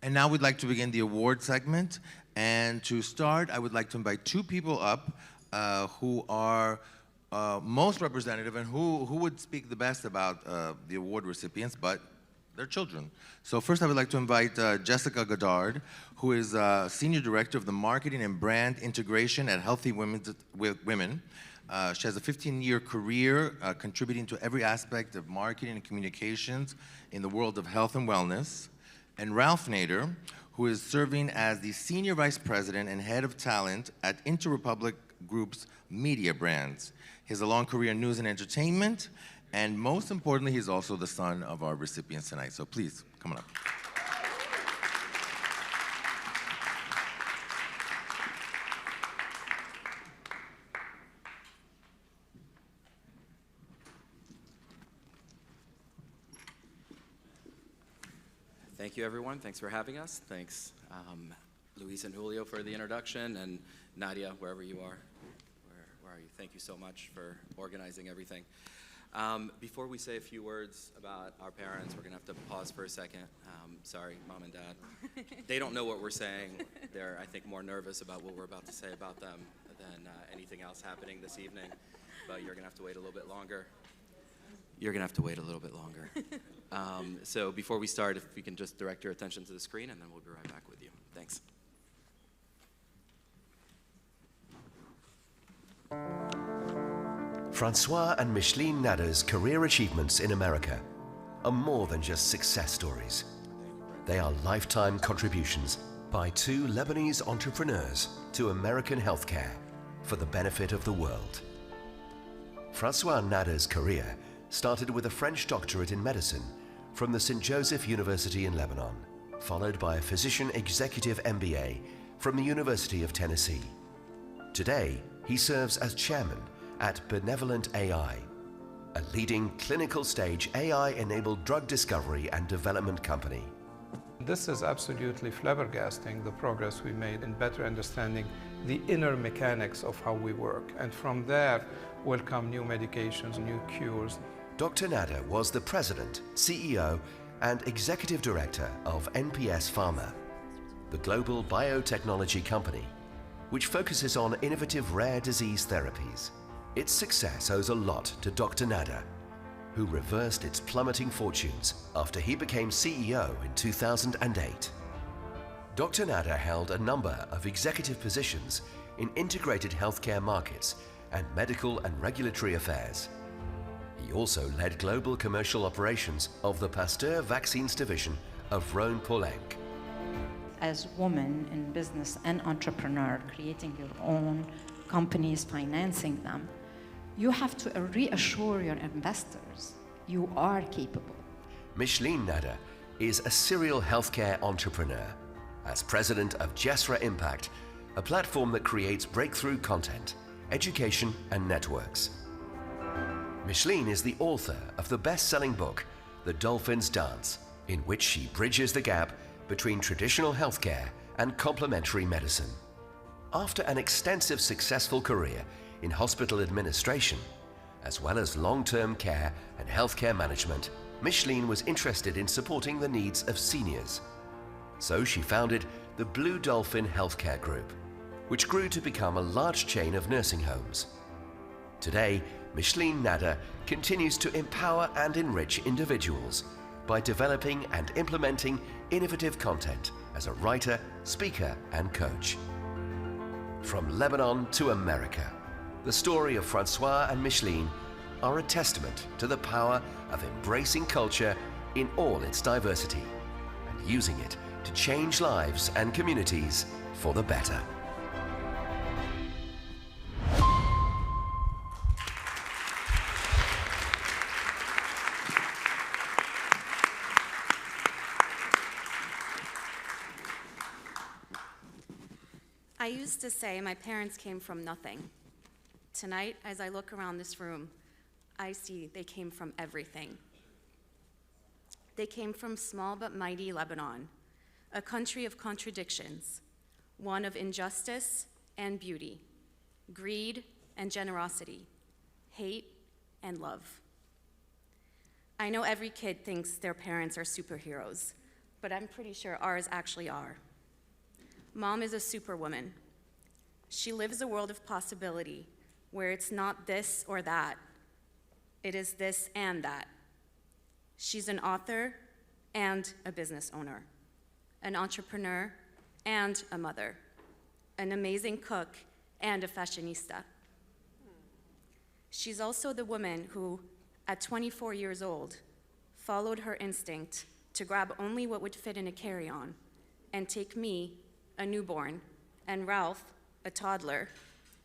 And now we'd like to begin the award segment. And to start, I would like to invite two people up who are most representative and who would speak the best about the award recipients, but they're children. So first I would like to invite Jessica Goddard, who is Senior Director of the Marketing and Brand Integration at Healthy Women. She has a 15-year career contributing to every aspect of marketing and communications in the world of health and wellness. And Ralph Nader, who is serving as the Senior Vice President and Head of Talent at Interrepublic Group's media brands. He has a long career in news and entertainment, and most importantly, he's also the son of our recipients tonight. So please, come on up. Thank you, everyone. Thanks for having us. Thanks, Luis and Julio, for the introduction, and Nadia, wherever you are. Where are you? Thank you so much for organizing everything. Before we say a few words about our parents, we're going to have to pause for a second. Sorry, Mom and Dad. They don't know what we're saying. They're, I think, more nervous about what we're about to say about them than anything else happening this evening. But you're going to have to wait a little bit longer. You're going to have to wait a little bit longer. So before we start, if you can just direct your attention to the screen, and then we'll be right back with you. Thanks. Francois and Micheline Nader's career achievements in America are more than just success stories. They are lifetime contributions by two Lebanese entrepreneurs to American healthcare for the benefit of the world. Francois Nader's career started with a French doctorate in medicine from the St. Joseph University in Lebanon, followed by a physician executive MBA from the University of Tennessee. Today, he serves as chairman at Benevolent AI, a leading clinical stage AI-enabled drug discovery and development company. This is absolutely flabbergasting, the progress we made in better understanding the inner mechanics of how we work. And from there will come new medications, new cures. Dr. Nader was the president, CEO, and executive director of NPS Pharma, the global biotechnology company, which focuses on innovative rare disease therapies. Its success owes a lot to Dr. Nader, who reversed its plummeting fortunes after he became CEO in 2008. Dr. Nader held a number of executive positions in integrated healthcare markets and medical and regulatory affairs. He also led global commercial operations of the Pasteur Vaccines division of Rhone-Poulenc. As women in business and entrepreneur, creating your own companies, financing them, you have to reassure your investors you are capable. Micheline Nader is a serial healthcare entrepreneur. As president of Jesra Impact, a platform that creates breakthrough content, education, and networks. Micheline is the author of the best-selling book, The Dolphins Dance, in which she bridges the gap between traditional healthcare and complementary medicine. After an extensive successful career in hospital administration, as well as long-term care and healthcare management, Micheline was interested in supporting the needs of seniors. So she founded the Blue Dolphin Healthcare Group, which grew to become a large chain of nursing homes. Today, Micheline Nader continues to empower and enrich individuals by developing and implementing innovative content as a writer, speaker, and coach. From Lebanon to America, the story of Francois and Micheline are a testament to the power of embracing culture in all its diversity and using it to change lives and communities for the better. I used to say my parents came from nothing. Tonight, as I look around this room, I see they came from everything. They came from small but mighty Lebanon, a country of contradictions, one of injustice and beauty, greed and generosity, hate and love. I know every kid thinks their parents are superheroes, but I'm pretty sure ours actually are. Mom is a superwoman. She lives a world of possibility where it's not this or that. It is this and that. She's an author and a business owner, an entrepreneur and a mother, an amazing cook and a fashionista. She's also the woman who, at 24 years old, followed her instinct to grab only what would fit in a carry-on and take me, a newborn, and Ralph, a toddler,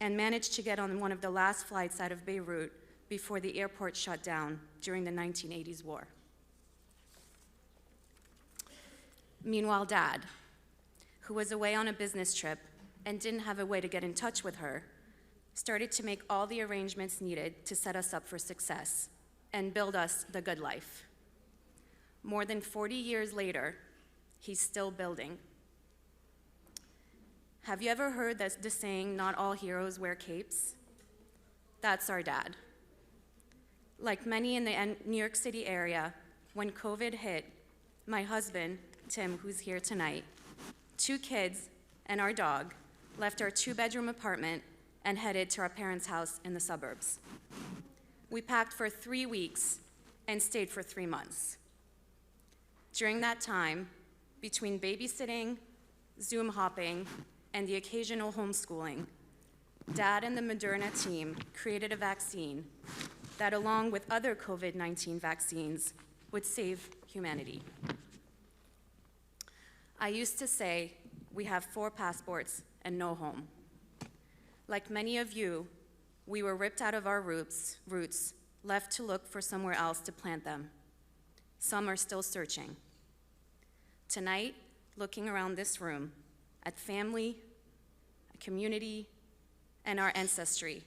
and managed to get on one of the last flights out of Beirut before the airport shut down during the 1980s war. Meanwhile, Dad, who was away on a business trip and didn't have a way to get in touch with her, started to make all the arrangements needed to set us up for success and build us the good life. More than 40 years later, he's still building. Have you ever heard the saying, "Not all heroes wear capes"? That's our dad. Like many in the New York City area, when COVID hit, my husband, Tim, who's here tonight, 2 kids, and our dog left our 2-bedroom apartment and headed to our parents' house in the suburbs. We packed for 3 weeks and stayed for 3 months. During that time, between babysitting, Zoom hopping, and the occasional homeschooling, Dad and the Moderna team created a vaccine that, along with other COVID-19 vaccines, would save humanity. I used to say, we have 4 passports and no home. Like many of you, we were ripped out of our roots, left to look for somewhere else to plant them. Some are still searching. Tonight, looking around this room at family, a community, and our ancestry,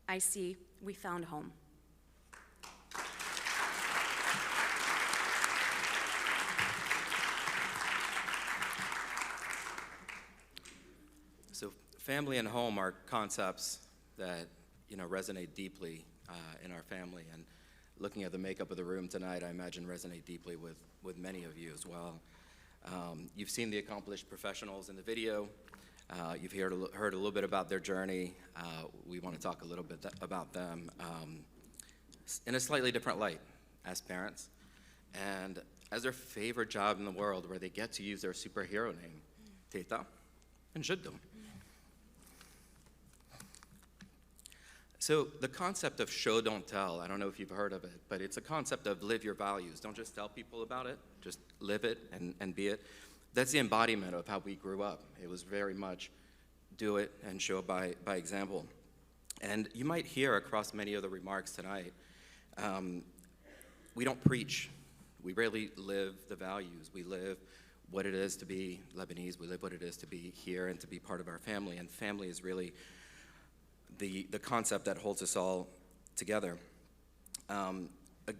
I see we found home. So family and home are concepts that resonate deeply in our family, and looking at the makeup of the room tonight, I imagine resonate deeply with many of you as well. You've seen the accomplished professionals in the video. You've heard a little bit about their journey. We want to talk a little bit about them in a slightly different light as parents and as their favorite job in the world, where they get to use their superhero name, Teta and Jiddu. So the concept of show, don't tell, I don't know if you've heard of it, but it's a concept of live your values. Don't just tell people about it, just live it and be it. That's the embodiment of how we grew up. It was very much do it and show by example. And you might hear across many of the remarks tonight, we don't preach. We rarely live the values. We live what it is to be Lebanese. We live what it is to be here and to be part of our family. And family is really the concept that holds us all together.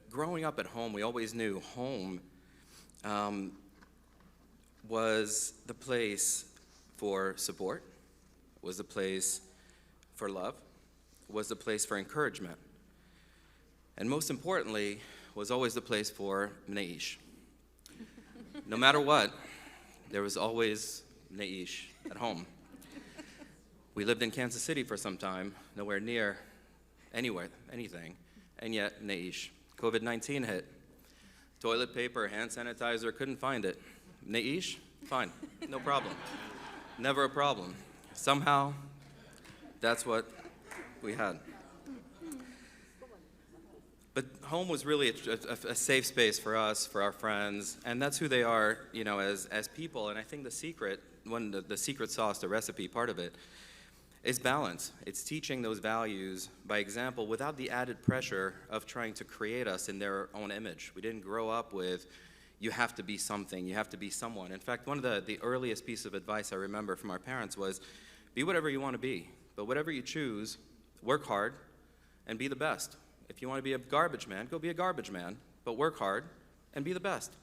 Growing up at home, we always knew home was the place for support, was the place for love, was the place for encouragement, and most importantly, was always the place for Mneish. No matter what, there was always Mneish at home. We lived in Kansas City for some time, nowhere near anywhere, anything, and yet Mneish. COVID-19 hit. Toilet paper, hand sanitizer, couldn't find it. Mneish? Fine, no problem. Never a problem. Somehow, that's what we had. But home was really a safe space for us, for our friends, and that's who they are, as people. And I think the secret, the secret sauce, the recipe part of it, is balance. It's teaching those values by example without the added pressure of trying to create us in their own image. We didn't grow up with, you have to be something, you have to be someone. In fact, one of the earliest pieces of advice I remember from our parents was, be whatever you want to be, but whatever you choose, work hard and be the best. If you want to be a garbage man, go be a garbage man, but work hard and be the best.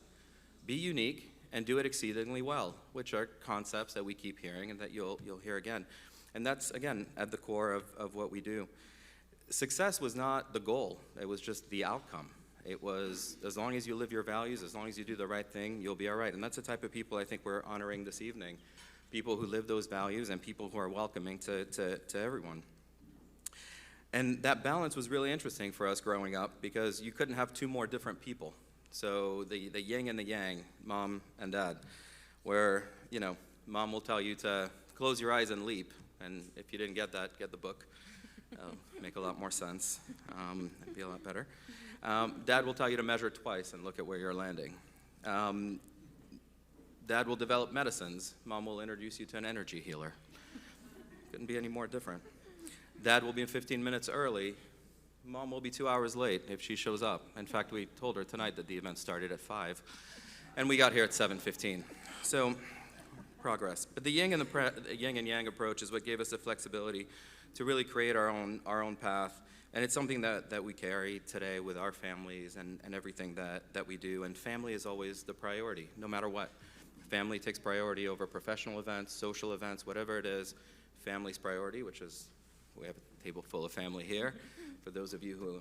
Be unique and do it exceedingly well, which are concepts that we keep hearing and that you'll hear again. And that's, again, at the core of what we do. Success was not the goal. It was just the outcome. It was, as long as you live your values, as long as you do the right thing, you'll be all right. And that's the type of people I think we're honoring this evening. People who live those values and people who are welcoming to everyone. And that balance was really interesting for us growing up because you couldn't have two more different people. So the yin and the yang, mom and dad, where, you know, mom will tell you to close your eyes and leap. And if you didn't get that, get the book. It'll make a lot more sense. It'd be a lot better. Dad will tell you to measure twice and look at where you're landing. Dad will develop medicines. Mom will introduce you to an energy healer. Couldn't be any more different. Dad will be 15 minutes early. Mom will be 2 hours late if she shows up. In fact, we told her tonight that the event started at 5, and we got here at 7:15. So, progress. But the yin and yang approach is what gave us the flexibility to really create our own path. And it's something that we carry today with our families and everything that we do. And family is always the priority, no matter what. Family takes priority over professional events, social events, whatever it is. Family's priority, which is, we have a table full of family here. For those of you who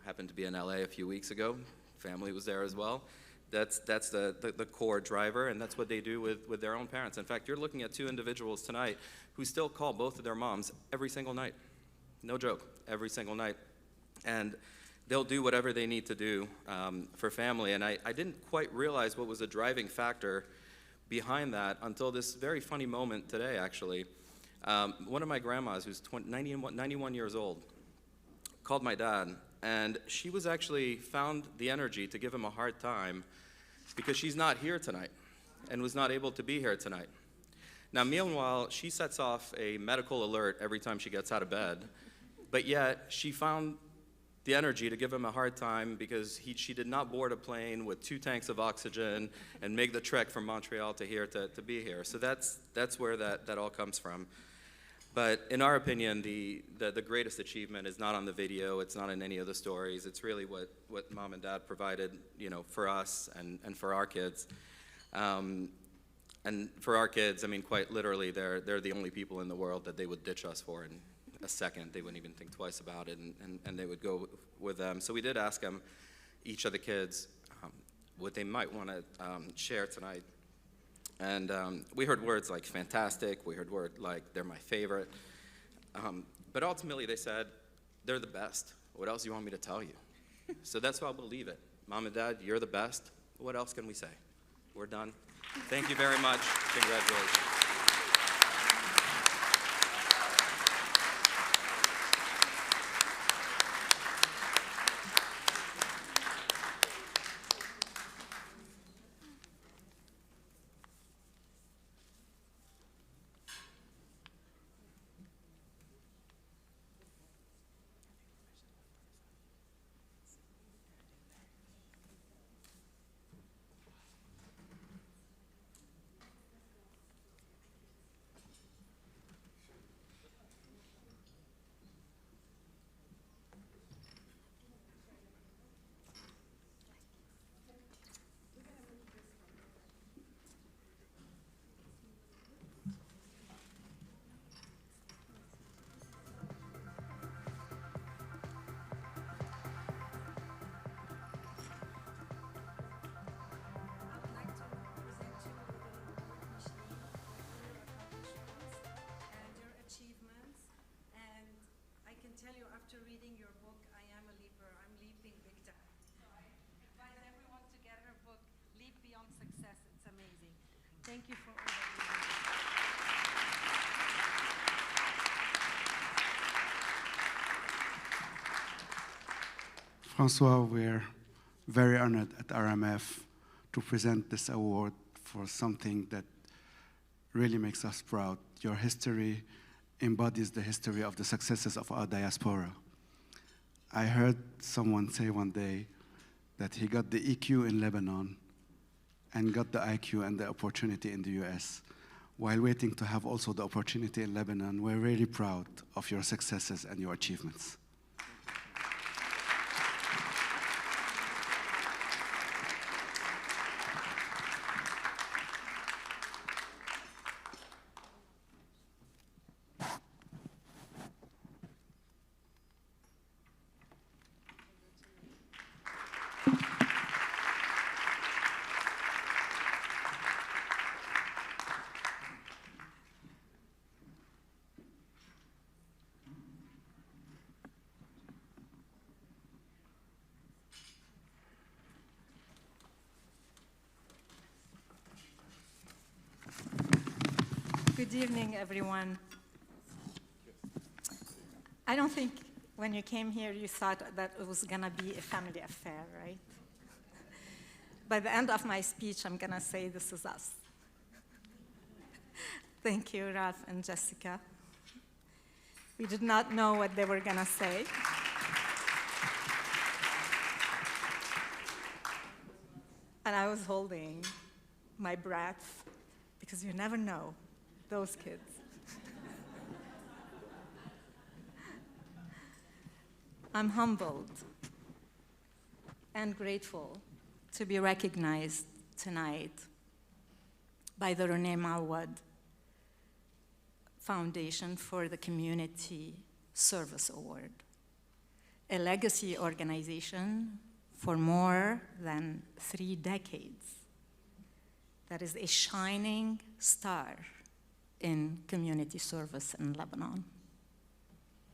happened to be in LA a few weeks ago, family was there as well. That's the core driver, and that's what they do with their own parents. In fact, you're looking at two individuals tonight who still call both of their moms every single night. No joke, every single night. And they'll do whatever they need to do for family. And I didn't quite realize what was the driving factor behind that until this very funny moment today, actually. One of my grandmas, who's 91 years old, called my dad, and she was actually found the energy to give him a hard time because she's not here tonight and was not able to be here tonight. Now, meanwhile, she sets off a medical alert every time she gets out of bed, but yet she found the energy to give him a hard time because she did not board a plane with 2 tanks of oxygen and make the trek from Montreal to here to be here. So that's where that all comes from. But in our opinion, the greatest achievement is not on the video, it's not in any of the stories, it's really what mom and dad provided, you know, for us and for our kids. And for our kids, I mean, quite literally, they're the only people in the world that they would ditch us for in a second. They wouldn't even think twice about it, and they would go with them. So we did ask them, each of the kids, what they might want to share tonight. And we heard words like fantastic, we heard words like they're my favorite. But ultimately they said, they're the best. What else do you want me to tell you? So that's why we'll leave it. Mom and Dad, you're the best. What else can we say? We're done. Thank you very much. Congratulations. Tell you, after reading your book, I am a leaper. I'm leaping big time. So I advise everyone to get her book, Leap Beyond Success. It's amazing. Thank you for all that you do. Francois, we're very honored at RMF to present this award for something that really makes us proud. Your history embodies the history of the successes of our diaspora. I heard someone say one day that he got the EQ in Lebanon and got the IQ and the opportunity in the US. While waiting to have also the opportunity in Lebanon, we're really proud of your successes and your achievements. Good evening, everyone. I don't think when you came here you thought that it was going to be a family affair, right? By the end of my speech, I'm going to say this is us. Thank you, Ralph and Jessica. We did not know what they were going to say. And I was holding my breath because you never know those kids. I'm humbled and grateful to be recognized tonight by the Renee Mawad Foundation for the Community Service Award, a legacy organization for more than 3 decades that is a shining star in community service in Lebanon.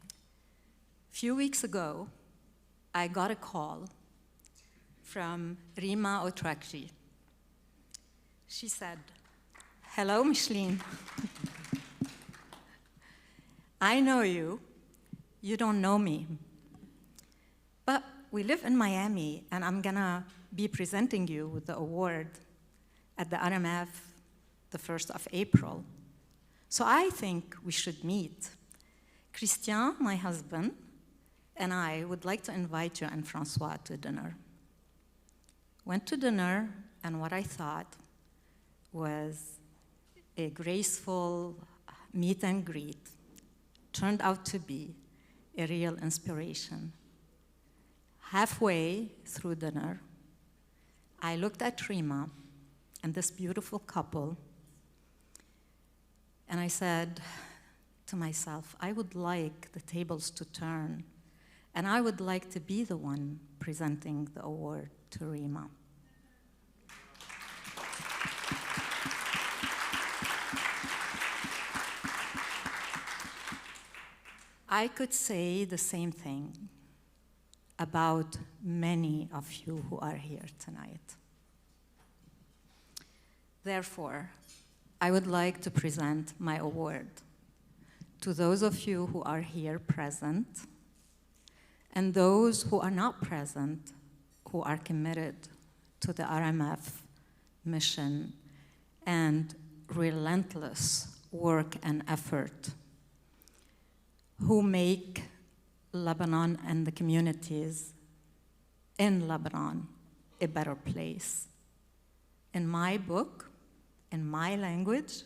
A few weeks ago, I got a call from Rima Otrakji. She said, "Hello, Micheline. I know you. You don't know me. But we live in Miami, and I'm gonna be presenting you with the award at the RMF the 1st of April. So I think we should meet. Christian, my husband, and I would like to invite you and Francois to dinner." Went to dinner, and what I thought was a graceful meet and greet turned out to be a real inspiration. Halfway through dinner, I looked at Rima and this beautiful couple, and I said to myself, I would like the tables to turn, and I would like to be the one presenting the award to Rima. I could say the same thing about many of you who are here tonight. Therefore, I would like to present my award to those of you who are here present and those who are not present, who are committed to the RMF mission and relentless work and effort, who make Lebanon and the communities in Lebanon a better place. In my book, in my language,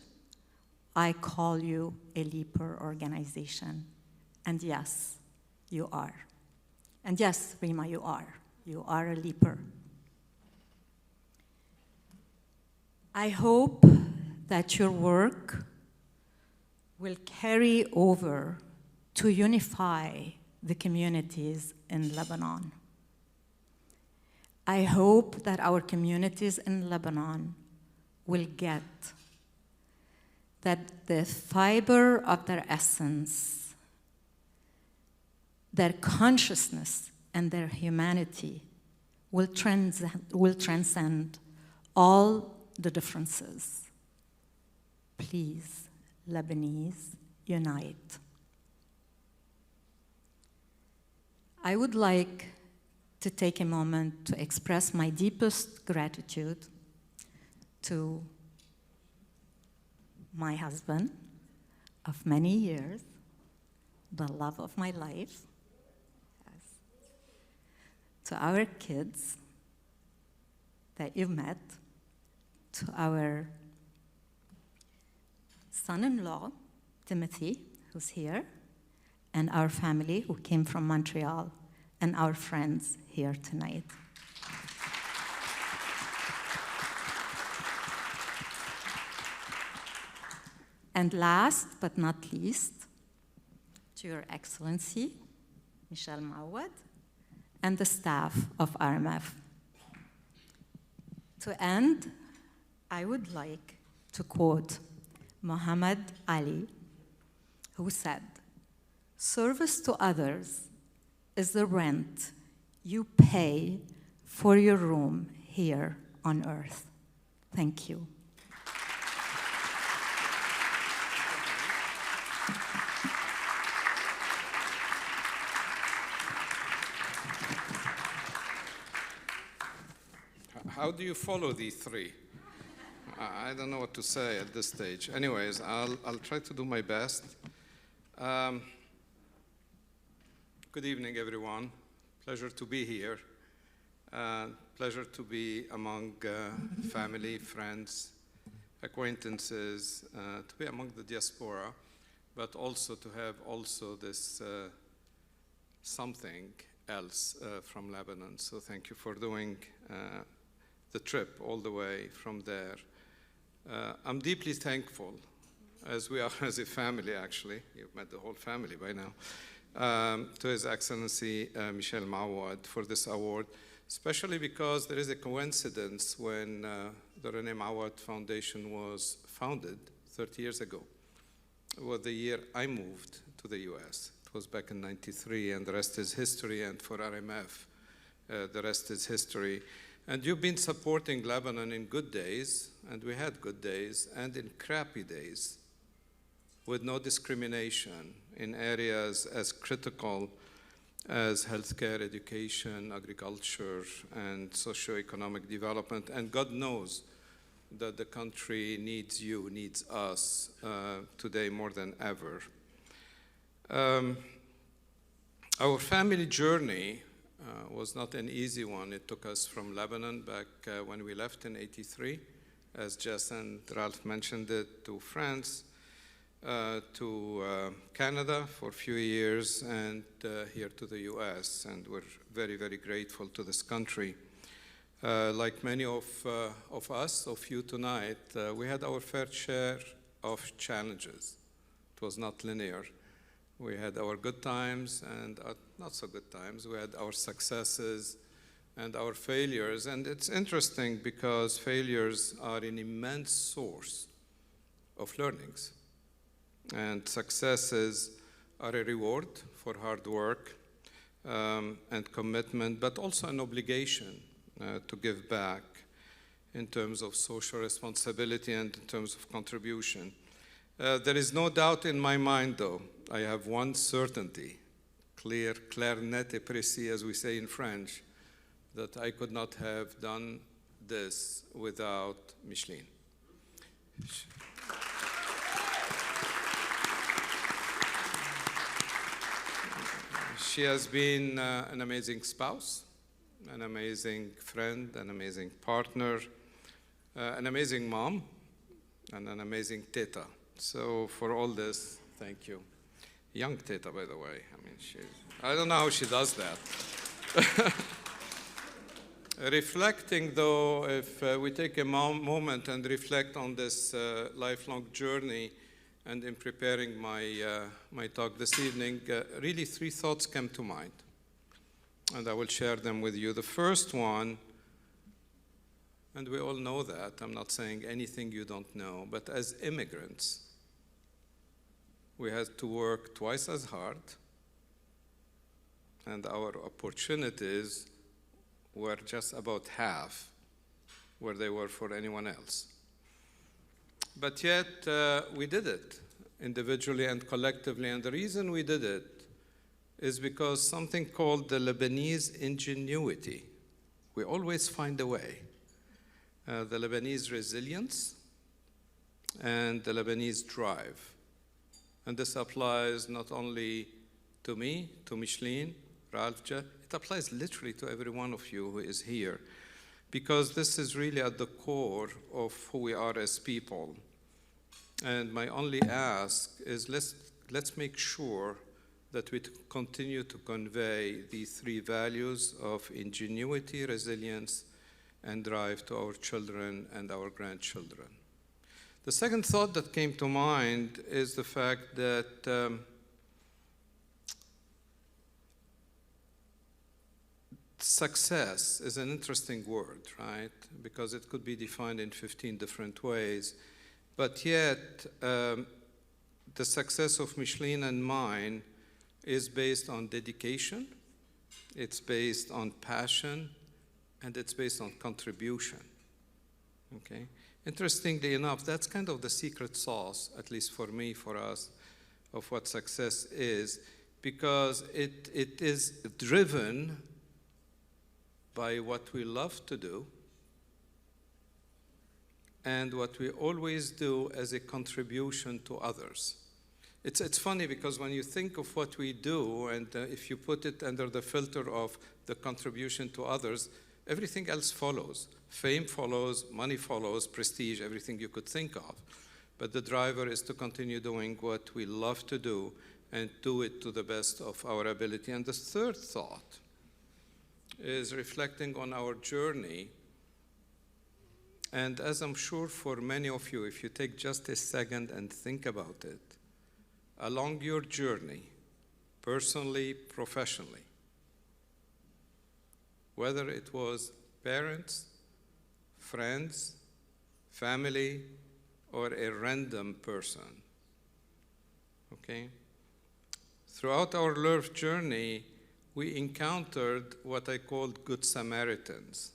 I call you a leaper organization. And yes, you are. And yes, Rima, you are. You are a leaper. I hope that your work will carry over to unify the communities in Lebanon. I hope that our communities in Lebanon will get that the fiber of their essence, their consciousness, and their humanity will transcend all the differences. Please, Lebanese, unite. I would like to take a moment to express my deepest gratitude to my husband of many years, the love of my life, yes, to our kids that you've met, to our son-in-law, Timothy, who's here, and our family who came from Montreal, and our friends here tonight. And last but not least, to Your Excellency, Michelle Mawad, and the staff of RMF. To end, I would like to quote Muhammad Ali, who said, "Service to others is the rent you pay for your room here on earth." Thank you. how do you follow these three? I don't know what to say at this stage. Anyways, I'll try to do my best. Good evening, everyone. Pleasure to be here. Pleasure to be among family, friends, acquaintances, to be among the diaspora, but also to have also this something else from Lebanon. So thank you for doing the trip all the way from there. I'm deeply thankful, as we are as a family, actually. You've met the whole family by now, to His Excellency Michel Mawad for this award, especially because there is a coincidence when the René Mawad Foundation was founded 30 years ago. It was the year I moved to the US. It was back in '93, and the rest is history, and for RMF, the rest is history. And you've been supporting Lebanon in good days, and we had good days, and in crappy days, with no discrimination in areas as critical as healthcare, education, agriculture, and socioeconomic development. And God knows that the country needs you, needs us today more than ever. Our family journey was not an easy one. It took us from Lebanon back when we left in '83, as Jess and Ralph mentioned it, to France, to Canada for a few years, and here to the US. And we're very, very grateful to this country. Like many of us, of you tonight, we had our fair share of challenges. It was not linear. We had our good times and our not so good times. We had our successes and our failures. And it's interesting because failures are an immense source of learnings. And successes are a reward for hard work and commitment, but also an obligation to give back in terms of social responsibility and in terms of contribution. There is no doubt in my mind, though. I have one certainty, clair, net et précis, as we say in French, that I could not have done this without Micheline. She has been an amazing spouse, an amazing friend, an amazing partner, an amazing mom, and an amazing teta. So for all this, thank you. Young teta, by the way. I mean, I don't know how she does that. Reflecting, though, if we take a moment and reflect on this lifelong journey, and in preparing my talk this evening, really three thoughts came to mind, and I will share them with you. The first one, and we all know that, I'm not saying anything you don't know, but as immigrants, we had to work twice as hard, and our opportunities were just about half where they were for anyone else. But yet, we did it individually and collectively, and the reason we did it is because something called the Lebanese ingenuity. We always find a way. The Lebanese resilience and the Lebanese drive. And this applies not only to me, to Micheline, Ralph, it applies literally to every one of you who is here, because this is really at the core of who we are as people. And my only ask is let's make sure that we continue to convey these three values of ingenuity, resilience, and drive to our children and our grandchildren. The second thought that came to mind is the fact that success is an interesting word, right? Because it could be defined in 15 different ways. But yet, the success of Micheline and mine is based on dedication, it's based on passion, and it's based on contribution, okay? Interestingly enough, that's kind of the secret sauce, at least for me, for us, of what success is, because it is driven by what we love to do and what we always do as a contribution to others. It's funny because when you think of what we do, and if you put it under the filter of the contribution to others, everything else follows. Fame follows, money follows, prestige, everything you could think of. But the driver is to continue doing what we love to do and do it to the best of our ability. And the third thought is reflecting on our journey. And as I'm sure for many of you, if you take just a second and think about it, along your journey, personally, professionally, whether it was parents, friends, family, or a random person, okay? Throughout our life journey, we encountered what I called Good Samaritans,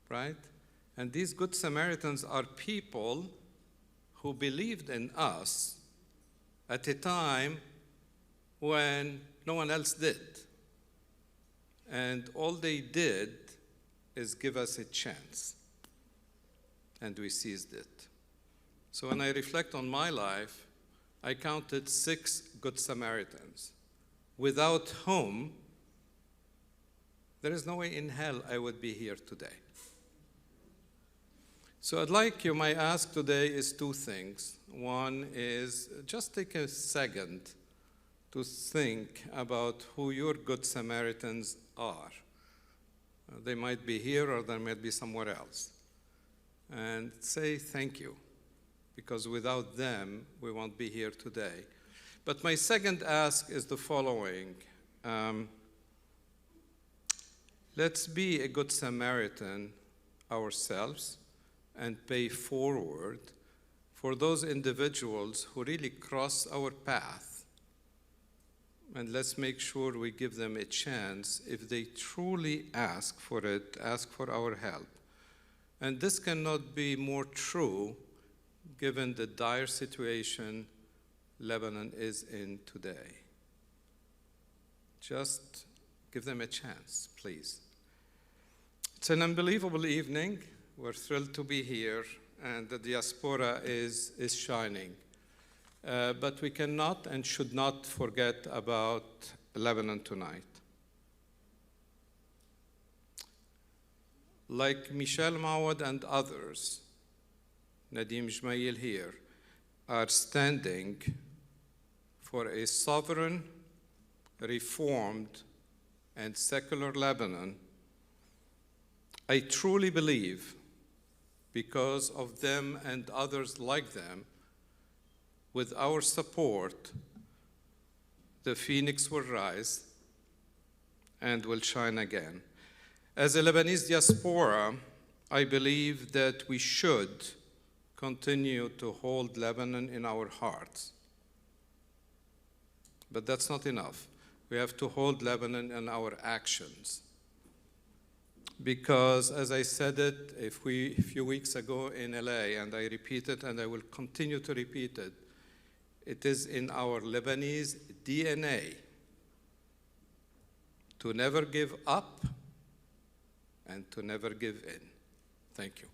right? And these Good Samaritans are people who believed in us at a time when no one else did. And all they did is give us a chance, and we seized it. So when I reflect on my life, I counted 6 Good Samaritans, without whom there is no way in hell I would be here today. So I'd like you, my ask today is 2 things. One is just take a second to think about who your Good Samaritans are. They might be here or they might be somewhere else. And say thank you, because without them, we won't be here today. But my second ask is the following. Let's be a Good Samaritan ourselves and pay forward for those individuals who really cross our path. And let's make sure we give them a chance if they truly ask for it, ask for our help. And this cannot be more true given the dire situation Lebanon is in today. Just give them a chance, please. It's an unbelievable evening. We're thrilled to be here, and the diaspora is shining. But we cannot and should not forget about Lebanon tonight. Like Michel Mawad and others, Nadim Jmail here, are standing for a sovereign, reformed, and secular Lebanon. I truly believe, because of them and others like them, with our support, the phoenix will rise and will shine again. As a Lebanese diaspora, I believe that we should continue to hold Lebanon in our hearts. But that's not enough. We have to hold Lebanon in our actions. Because, as I said it a few weeks ago in LA, and I repeat it and I will continue to repeat it, it is in our Lebanese DNA to never give up and to never give in. Thank you.